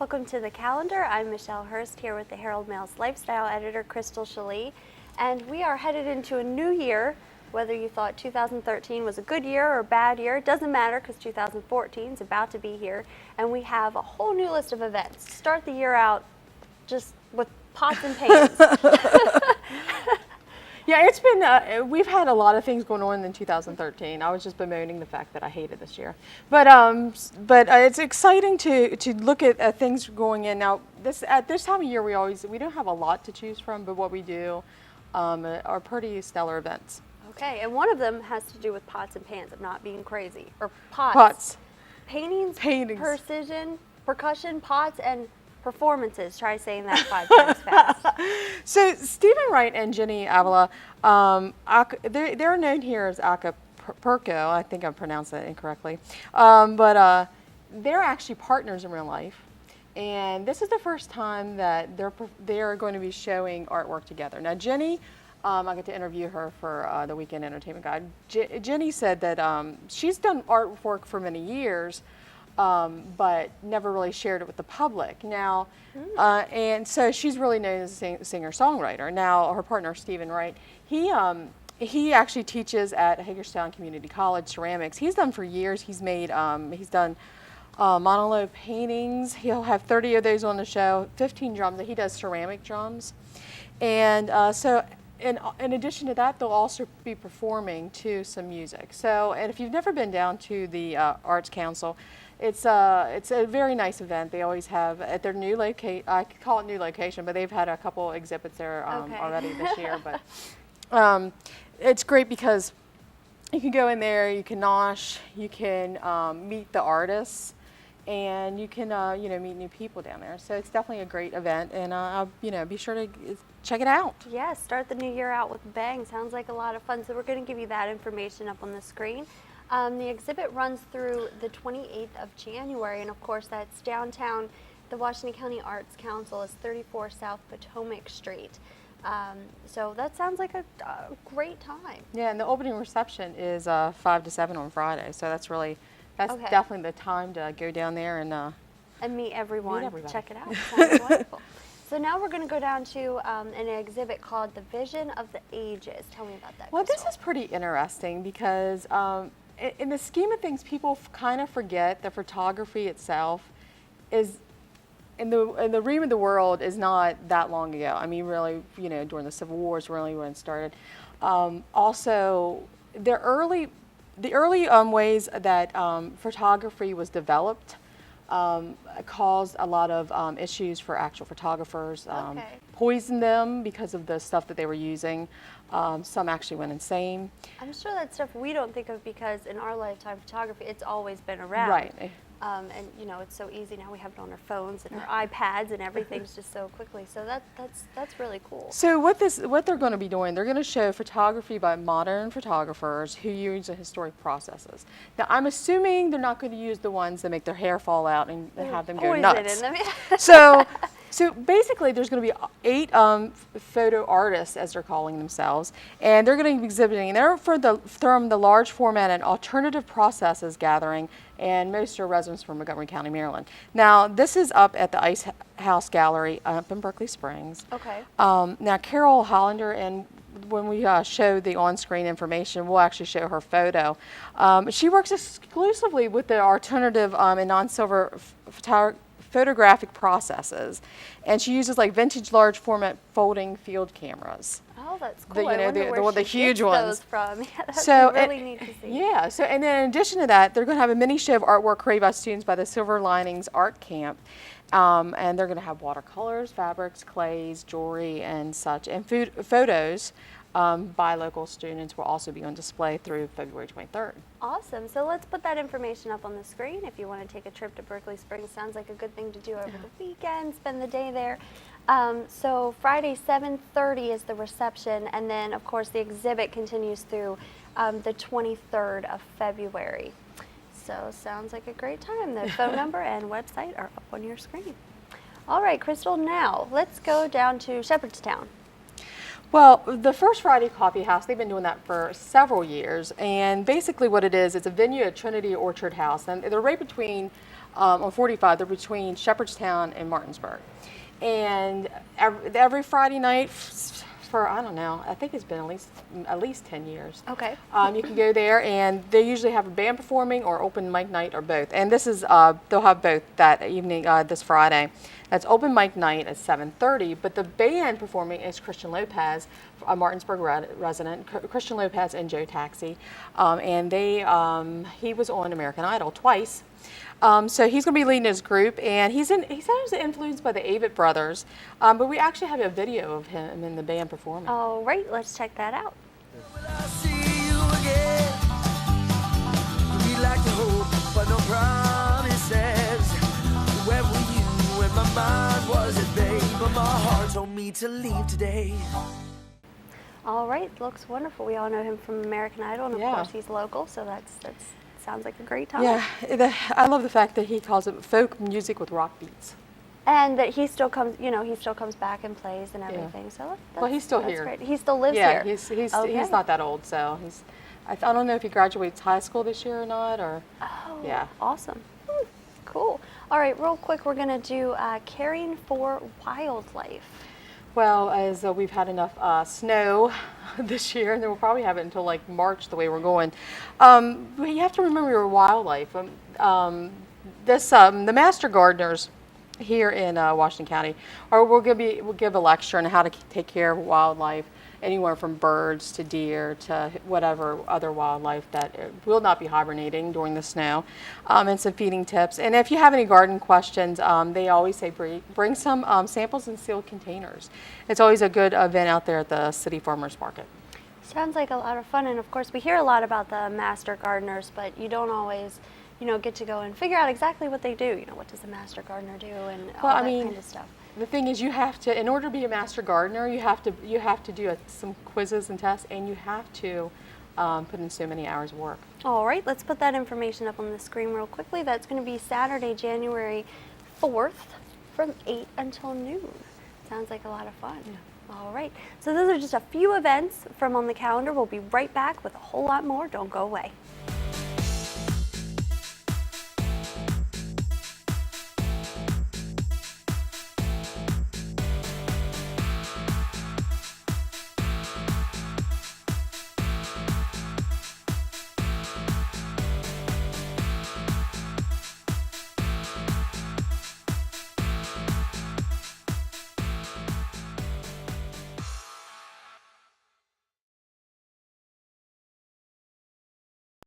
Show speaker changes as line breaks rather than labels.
Welcome to the calendar. I'm Michelle Horst here with the Herald-Mail's Lifestyle Editor Crystal Schelle, and we are headed into a new year. Whether you thought 2013 was a good year or a bad year, it doesn't matter because 2014 is about to be here, and we have a whole new list of events. Start the year out just with pots and pans.
Yeah, it's been, we've had a lot of things going on in 2013. I was just bemoaning the fact that I hated this year. But it's exciting to look at things going in. Now, at this time of year, we don't have a lot to choose from, but what we do are pretty stellar events.
Okay, and one of them has to do with pots and pans. I'm not being crazy. Or pots.
Pots.
Paintings. Precision, percussion, pots, and performances. Try saying that 5 times fast.
So Stephen Wright and Jenny Avila, they're known here as Acapulco. I think I pronounced that incorrectly. But they're actually partners in real life. And this is the first time that they're going to be showing artwork together. Now Jenny, I got to interview her for the Weekend Entertainment Guide. Jenny said that she's done artwork for many years, but never really shared it with the public. Now, and so she's really known as a singer-songwriter. Now, her partner, Stephen Wright, he actually teaches at Hagerstown Community College ceramics. He's done for years. He's done monolith paintings. He'll have 30 of those on the show, 15 drums. He does ceramic drums. And so in addition to that, they'll also be performing to some music. So, and if you've never been down to the Arts Council, it's a very nice event. They always have at their new location. I call it new location, but they've had a couple exhibits there already this year. But it's great because you can go in there, you can nosh, you can meet the artists, and you can meet new people down there. So it's definitely a great event, and be sure to check it out.
Yeah, start the new year out with a bang. Sounds like a lot of fun. So we're going to give you that information up on the screen. The exhibit runs through the 28th of January, and of course that's downtown. The Washington County Arts Council is 34 South Potomac Street. So that sounds like a great time.
Yeah, and the opening reception is 5 to 7 on Friday. So that's definitely the time to go down there and
meet everyone.
Meet everybody.
Check it out. Sounds wonderful. So now we're going to go down to an exhibit called The Vision of the Ages. Tell me about that.
Well,
Crystal.
this is pretty interesting because in the scheme of things, people kind of forget that photography itself is, in the realm of the world, is not that long ago. I mean, really, during the Civil War is really when it started. Also, the early ways that photography was developed caused a lot of issues for actual photographers. Poisoned them because of the stuff that they were using. Some actually went insane.
I'm sure that's stuff we don't think of because in our lifetime, photography, it's always been around.
Right.
And it's so easy now. We have it on our phones and our iPads, and everything's just so quickly. So that's really cool.
So what they're going to be doing, they're going to show photography by modern photographers who use the historic processes. Now I'm assuming they're not going to use the ones that make their hair fall out and have them go nuts. So basically, there's going to be 8 photo artists, as they're calling themselves, and they're going to be exhibiting. They're from the large format and alternative processes gathering, and most are residents from Montgomery County, Maryland. Now, this is up at the Ice House Gallery up in Berkeley Springs.
Okay.
Now, Carol Hollander, and when we show the on-screen information, we'll actually show her photo. She works exclusively with the alternative and non-silver photographic processes, and she uses like vintage large format folding field cameras.
Oh, that's cool. The
huge ones.
Those from. Yeah, that's really neat to see.
Yeah. So, and then in addition to that, they're going to have a mini show of artwork created by students by the Silver Linings Art Camp, and they're going to have watercolors, fabrics, clays, jewelry, and such, and photos by local students will also be on display through February 23rd.
Awesome. So let's put that information up on the screen if you want to take a trip to Berkeley Springs. Sounds like a good thing to do over the weekend, spend the day there. So Friday 7:30 is the reception, and then of course the exhibit continues through the 23rd of February. So sounds like a great time. The phone number and website are up on your screen. All right, Crystal, now let's go down to Shepherdstown.
Well, the First Friday Coffee House, they've been doing that for several years. And basically what it is, it's a venue at Trinity Orchard House. And they're right between, on 45, they're between Shepherdstown and Martinsburg. And every Friday night for, I don't know, I think it's been at least 10 years.
Okay.
You can go there, and they usually have a band performing or open mic night or both. And this is, they'll have both that evening, this Friday. That's open mic night at 7:30, but the band performing is Christian Lopez, a Martinsburg resident, Christian Lopez and Joe Taxi. And he was on American Idol twice. So he's going to be leading his group, and he said he was influenced by the Avett Brothers, but we actually have a video of him in the band performing.
All right, let's check that out.
Will I see you again? We like to hope, but no promises. Where were you when my mind was at bay, but my heart told me to leave today?
All right, looks wonderful. We all know him from American Idol, and of
Yeah.
course he's local, so that's sounds like a great time.
Yeah, I love the fact that he calls it folk music with rock beats.
And that he still comes, he still comes back and plays and everything. So
Well, he's still
that's
here.
Great. He still lives
Yeah,
here.
he's
Okay.
not that old, so I don't know if he graduates high school this year or not, or
Oh,
yeah.
awesome. Cool. All right, real quick, we're going to do caring for wildlife.
Well, as we've had enough snow this year, and then we'll probably have it until like March the way we're going. But you have to remember your wildlife. The master gardeners here in Washington County we'll give a lecture on how to take care of wildlife, anywhere from birds to deer to whatever other wildlife that will not be hibernating during the snow, and some feeding tips. And if you have any garden questions, they always say bring some samples in sealed containers. It's always a good event out there at the City Farmers Market.
Sounds like a lot of fun, and of course we hear a lot about the master gardeners, but you don't always, get to go and figure out exactly what they do. What does a master gardener do, and all that kind of stuff.
The thing is, you have to, in order to be a master gardener, you have to do some quizzes and tests, and you have to put in so many hours of work.
All right, let's put that information up on the screen real quickly. That's going to be Saturday, January 4th from 8 until noon. Sounds like a lot of fun. Yeah. All right, so those are just a few events from on the calendar. We'll be right back with a whole lot more. Don't go away.